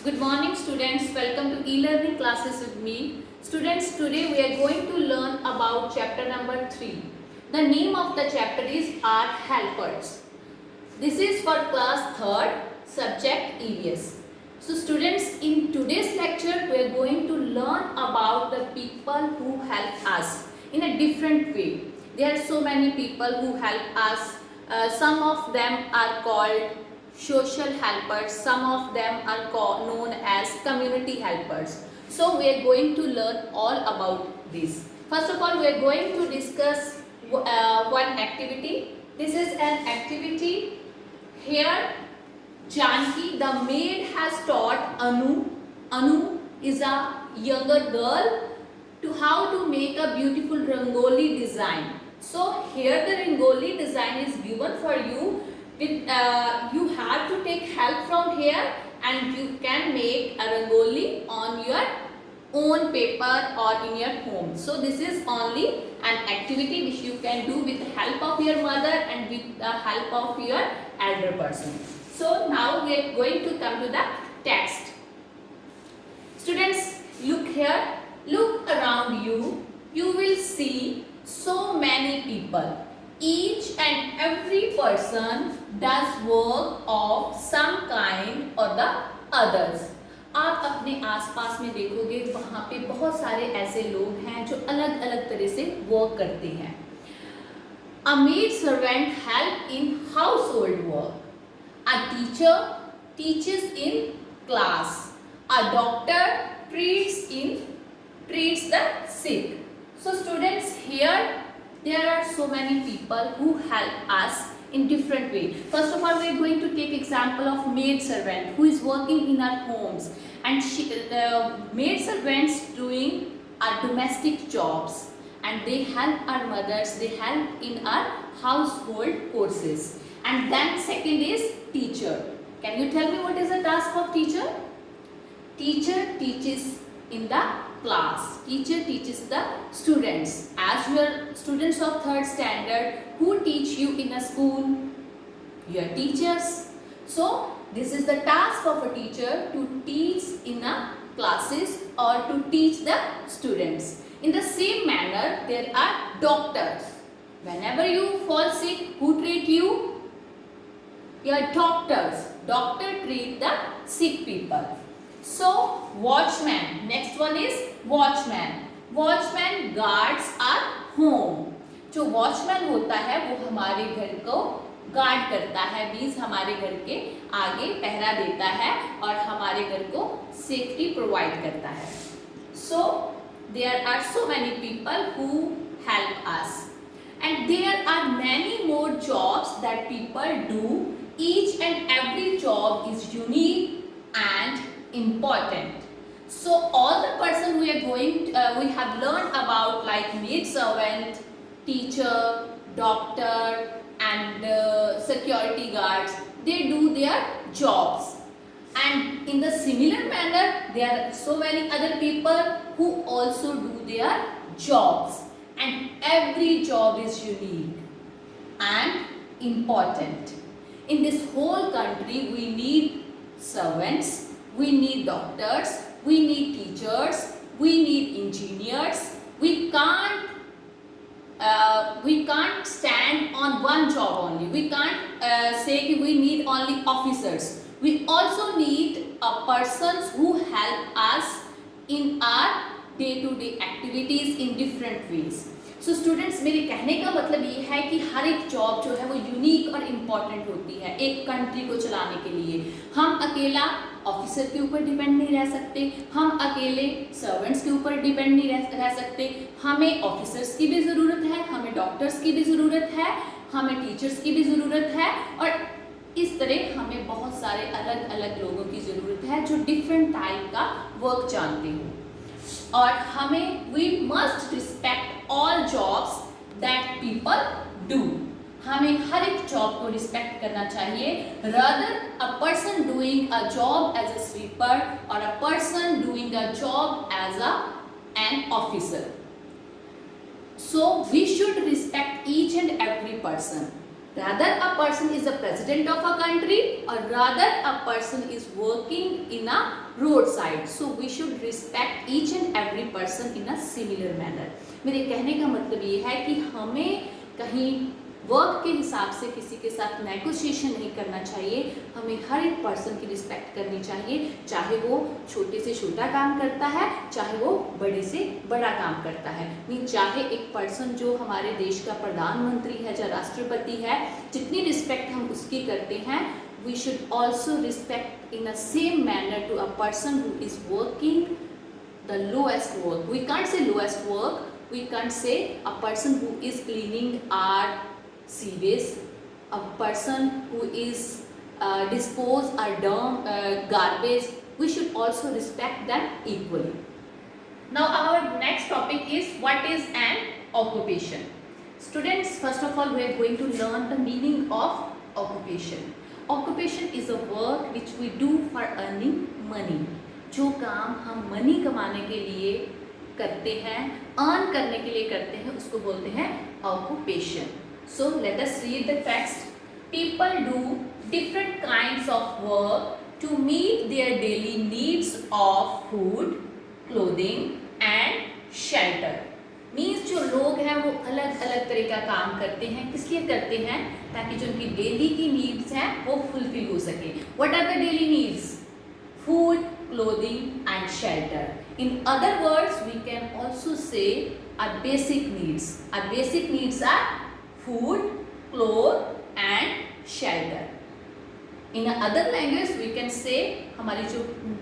Good morning students, welcome to e-learning classes with me. Students, today we are going to learn about chapter number 3. The name of the chapter is Are Helpers. This is for class 3rd, subject EVS. So students, in today's lecture we are going to learn about the people who help us in a different way. There are so many people who help us. Some of them are called social helpers, some of them are known as community helpers. So we are going to learn all about this. First of all, we are going to discuss one activity. This is an activity. Here Janki, the maid, has taught Anu. Anu is a younger girl to how to make a beautiful rangoli design. So here the rangoli design is given for you. You have to take help from here and you can make a rangoli on your own paper or in your home. So this is only an activity which you can do with the help of your mother and with the help of your elder person. So now we are going to come to the text. Students, look here, look around you. You will see so many people. Each and every person does work of some kind or the others. आप अपने आसपास में देखोगे वहाँ पे बहुत सारे ऐसे लोग हैं जो अलग अलग तरह से वर्क करते हैं. A maid servant help in household work. A teacher teaches in class. A doctor treats the sick. So students, here there are so many people who help us in different way. First of all, we are going to take example of maid servant who is working in our homes, and the maid servants doing our domestic jobs, and they help our mothers, they help in our household courses. And then second is teacher. Can you tell me what is the task of teacher? Teacher teaches in the class. Teacher teaches the students. As you are students of 3rd standard, who teach you in a school? Your teachers. So this is the task of a teacher, to teach in a classes or to teach the students. In the same manner, there are doctors. Whenever you fall sick, who treat you? Your doctors. Doctor treat the sick people. So watchman, next one is watchman. Watchman guards our home. जो watchman होता है वो हमारे घर को guard करता है, means हमारे घर के आगे पहरा देता है और हमारे घर को सेफ्टी प्रोवाइड करता है. So there are so many people who help us, and there are many more jobs that people do. Each and every job is unique and important. So all the person we are going we have learned about, like maid servant, teacher, doctor and security guards, they do their jobs. And in the similar manner, there are so many other people who also do their jobs, and every job is unique and important. In this whole country we need servants, we need doctors, we need teachers, we need engineers. We can't stand on one job only. We can't say we need only officers. We also need persons who help us in our day-to-day activities in different ways. So students, मेरे कहने का मतलब ये है कि हर एक job जो है वो यूनिक और इम्पॉर्टेंट होती है एक कंट्री को चलाने के लिए. हम अकेला ऑफिसर के ऊपर डिपेंड नहीं रह सकते, हम अकेले सर्वेंट्स के ऊपर डिपेंड नहीं रह सकते. हमें ऑफिसर्स की भी ज़रूरत है, हमें डॉक्टर्स की भी ज़रूरत है, हमें टीचर्स की भी ज़रूरत है, और इस तरह हमें बहुत सारे अलग अलग लोगों की ज़रूरत है जो डिफरेंट टाइप का वर्क जानते हो. और हमें we must respect all jobs that people do. हमें हर एक जॉब को रिस्पेक्ट करना चाहिए. Rather a person doing a job as a sweeper और a person doing a job as an officer. So we should respect each and every person. rather a person is a president of a country or rather a person is working in a roadside. So we should respect each and every person in a similar manner. मेरे कहने का मतलब ये है कि हमें कहीं work के हिसाब से किसी के साथ नेगोशिएशन नहीं करना चाहिए, हमें हर एक पर्सन की रिस्पेक्ट करनी चाहिए, चाहे वो छोटे से छोटा काम करता है, चाहे वो बड़े से बड़ा काम करता है। मीन चाहे एक पर्सन जो हमारे देश का प्रधानमंत्री है, जो राष्ट्रपति है, जितनी रिस्पेक्ट हम उसकी करते हैं, we should also respect in the same manner to a person who is working the lowest work. We can't say lowest work, we can't say a person who is cleaning our sewage, a person who is dispose our garbage. We should also respect them equally. Now our next topic is what is an occupation. Students, first of all we are going to learn the meaning of occupation. Occupation is a work which we do for earning money. जो काम हम money कमाने के लिए करते हैं, earn करने के लिए करते हैं, उसको बोलते हैं occupation. So let us read the text. People do different kinds of work to meet their daily needs of food, clothing and shelter. Means जो लोग हैं वो अलग अलग तरह का काम करते हैं, किस लिए करते हैं? ताकि जो उनकी डेली की नीड्स हैं वो फुलफिल हो सके. What are the daily needs? Food, clothing and shelter. In other words, we can also say our basic needs. Our basic needs are food, clothes and shelter. In other language we can say हमारी जो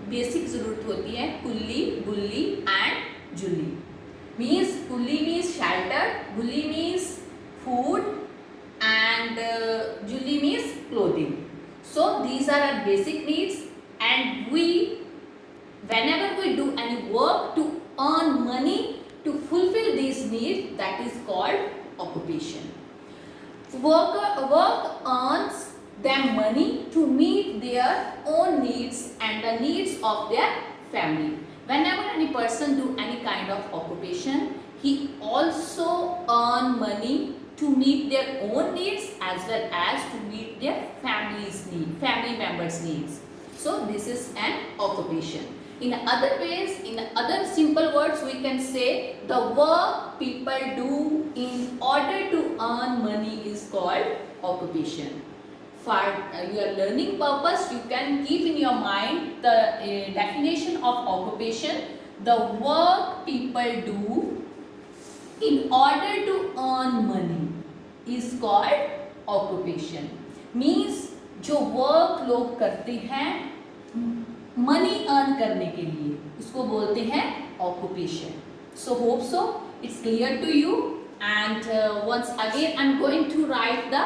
basic ज़रूरत होती है कुल्ली, गुल्ली and Julli. Means kulli means shelter, gulli means food and julli means clothing. So these are our basic needs, and whenever we do any work to earn money to fulfill these needs, that is called occupation. Work earns them money to meet their own needs and the needs of their family. Whenever any person do any kind of occupation, he also earn money to meet their own needs as well as to meet their family members' needs. So this is an occupation. In other ways, in other simple words, we can say the work people do in order to earn money is called occupation. For your learning purpose, you can keep in your mind the definition of occupation. The work people do in order to earn money is called occupation. Means जो work लोग करते हैं money earn करने के लिए, उसको बोलते हैं occupation. So hope so it's clear to you. And once again I'm going to write the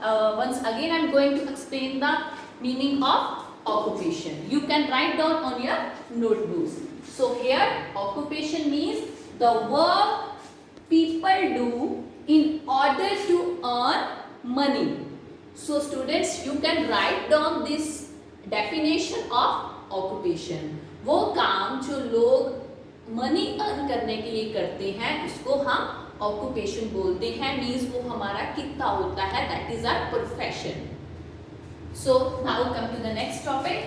I'm going to explain the meaning of occupation. You can write down on your notebooks. So here occupation means the work people do in order to earn money. So students, you can write down this definition of occupation. वो काम जो लोग money earn करने के लिए करते हैं उसको हम ऑक्यूपेशन बोलते हैं. मीन्स वो हमारा कितना होता है, that is our profession. So now come to the next topic.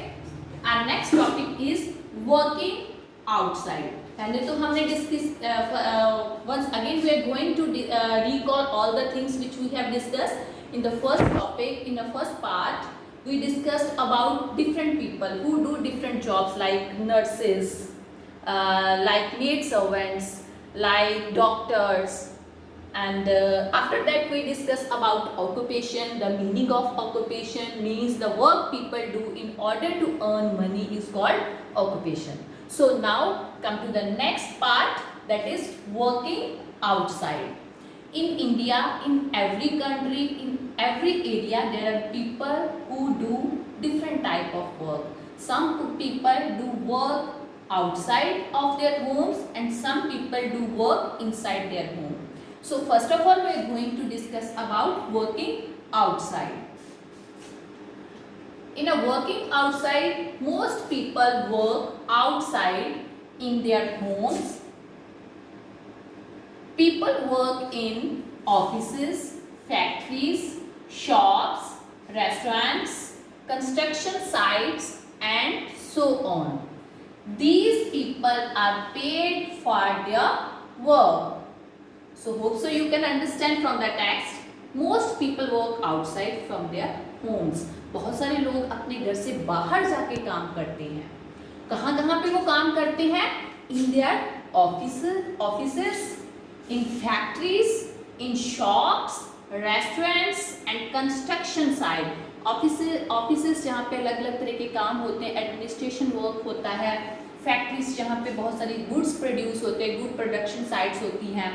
Our next topic is working outside. पहले तो हमने discuss once again we are going to recall all the things which we have discussed in the first topic. In the first part we discussed about different people who do different jobs like nurses, like maid servants, like doctors, and after that we discuss about occupation. The meaning of occupation means the work people do in order to earn money is called occupation. So now come to the next part, that is working outside. In India, in every country, in every area there are people who do different type of work. Some people do work outside of their homes and some people do work inside their home. So first of all we are going to discuss about working outside. In a working outside, most people work outside in their homes. People work in offices, factories shops, restaurants, construction sites, and so on. These people are paid for their work. So hope so you can understand from the text. Most people work outside from their homes. बहुत सारे लोग अपने घर से बाहर जाके काम करते हैं. कहाँ कहाँ पे वो काम करते हैं? In their offices, in factories, in shops, restaurants and construction site. Offices जहाँ पे अलग अलग तरह के काम होते हैं, एडमिनिस्ट्रेशन वर्क होता है, फैक्ट्रीज जहाँ पे बहुत सारी गुड्स प्रोड्यूस होते हैं, गुड प्रोडक्शन साइट्स होती हैं,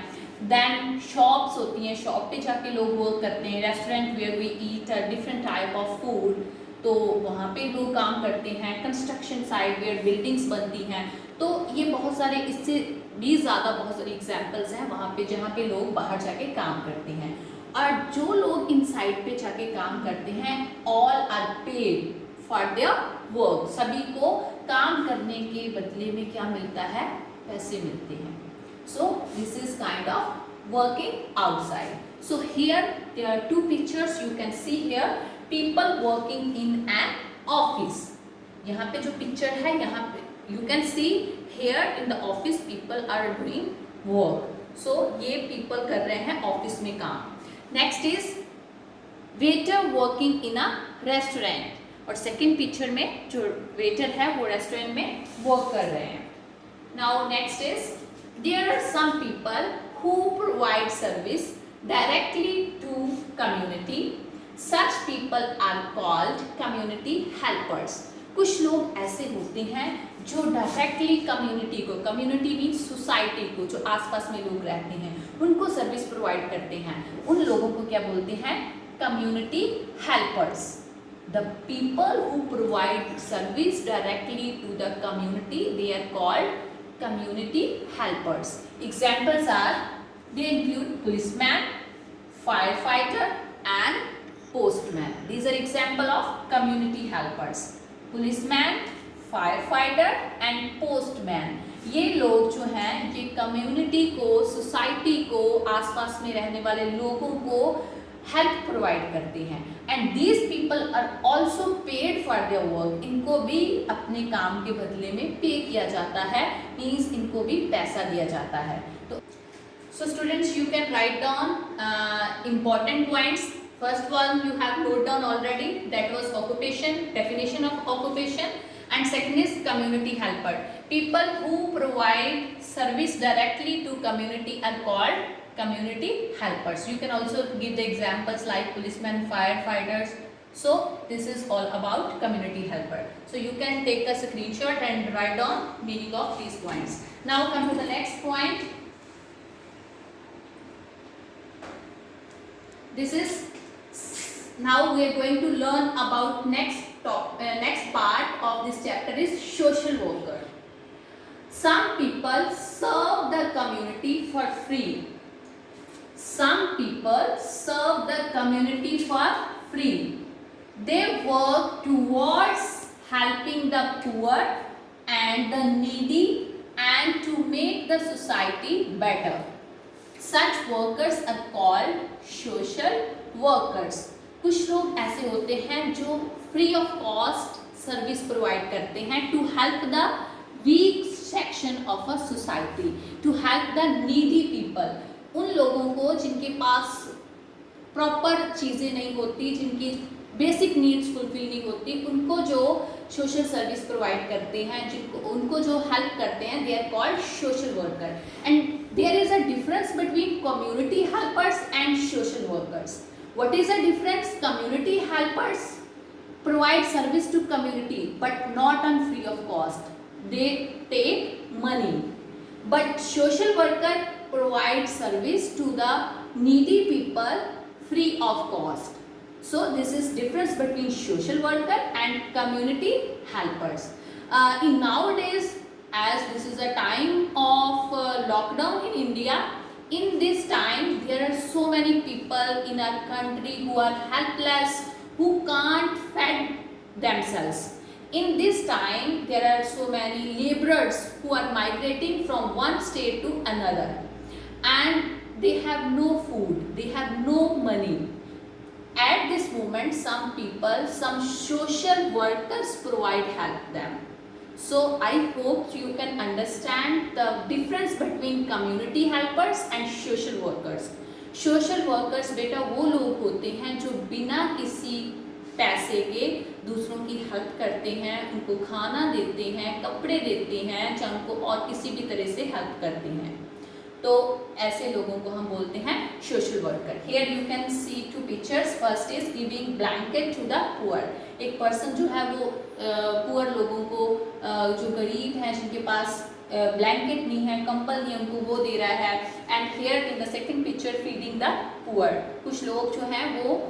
देन शॉप्स होती हैं, शॉप पे जाके लोग वर्क करते हैं, restaurant where we eat different type of food, तो वहाँ पे लोग काम करते हैं, कंस्ट्रक्शन साइट वेयर बिल्डिंग्स बनती हैं. तो ये बहुत सारे, इससे भी ज़्यादा बहुत सारे एग्जाम्पल्स हैं वहाँ पे जहाँ पे लोग बाहर जाके काम करते हैं. और जो लोग इन साइट पे जाके काम करते हैं, all are paid for their work. सभी को काम करने के बदले में क्या मिलता है? पैसे मिलते हैं. So this is kind of working outside. So here there are two pictures you can see here. People working in an office. यहाँ पे जो picture है, यहाँ पे you can see here in the office people are doing work. So ये people कर रहे हैं office में काम. Next is waiter working in a restaurant. और second picture में जो waiter है वो restaurant में work कर रहे हैं. Now next is there are some people who provide service directly to community. Such people are called community helpers. कुछ लोग ऐसे होते हैं जो डायरेक्टली कम्युनिटी को, कम्युनिटी मीन्स सोसाइटी को, जो आसपास में लोग रहते हैं उनको सर्विस प्रोवाइड करते हैं. उन लोगों को क्या बोलते हैं? Community helpers. The people who provide service directly to the community, they are called community helpers. Examples are, they include policeman, firefighter and postman. These are example of community helpers. Policeman, firefighter and postman. ये लोग जो हैं ये community को, society को, आसपास में रहने वाले लोगों को हेल्प प्रोवाइड करते हैं. And these people are also paid for their work. इनको भी अपने काम के बदले में पे किया जाता है, मीन्स इनको भी पैसा दिया जाता है. तो so students you can write down important points. First one you have noted down already, that was occupation, definition of occupation, and second is community helper. People who provide service directly to community are called community helpers. You can also give the examples like policemen, firefighters. So this is all about community helper. So you can take a screenshot and write down meaning of these points. Now come to the next point. This is, now we are going to learn about next part of this chapter is social worker. Some people serve the community for free. Some people serve the community for free. They work towards helping the poor and the needy and to make the society better. Such workers are called social workers. कुछ लोग ऐसे होते हैं जो free of cost service provide करते हैं to help the weak section of a society, to help the needy people. उन लोगों को जिनके पास प्रॉपर चीज़ें नहीं होती, जिनकी बेसिक नीड्स फुलफिल नहीं होती, उनको जो सोशल सर्विस प्रोवाइड करते हैं, जिनको उनको जो हेल्प करते हैं, they are called social worker. And there is a difference between community helpers and social workers. What is the difference? Community helpers provide service to community but not on free of cost. They take money. But social worker provide service to the needy people free of cost. So this is difference between social worker and community helpers. In nowadays, as this is a time of lockdown in India, in this time there are so many people in our country who are helpless, who can't feed themselves. In this time there are so many laborers who are migrating from one state to another and they have no food, they have no money. At this moment, some people, some social workers provide help them. So I hope you can understand the difference between community helpers and social workers. Social workers बेटा वो लोग होते हैं जो बिना किसी पैसे के दूसरों की हेल्प करते हैं, उनको खाना देते हैं, कपड़े देते हैं, चाहे उनको और किसी भी तरह से हेल्प करते हैं, तो ऐसे लोगों को हम बोलते हैं social worker. Here you can see two pictures. First is giving blanket to the poor. एक पर्सन जो है वो पुअर लोगों को, जो गरीब हैं, जिनके पास ब्लैंकेट नहीं है, कंबल नहीं है, उनको वो दे रहा है. And here in the second picture feeding the poor. कुछ लोग जो हैं वो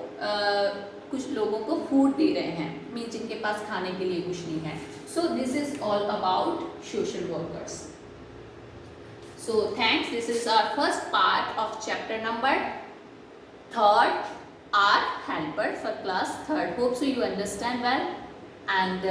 कुछ लोगों को फूड दे रहे हैं, मीन जिनके पास खाने के लिए कुछ नहीं है. So this is all about social workers. So thanks. This is our first part of chapter number 3rd, our helper for class 3rd. Hope so you understand well, and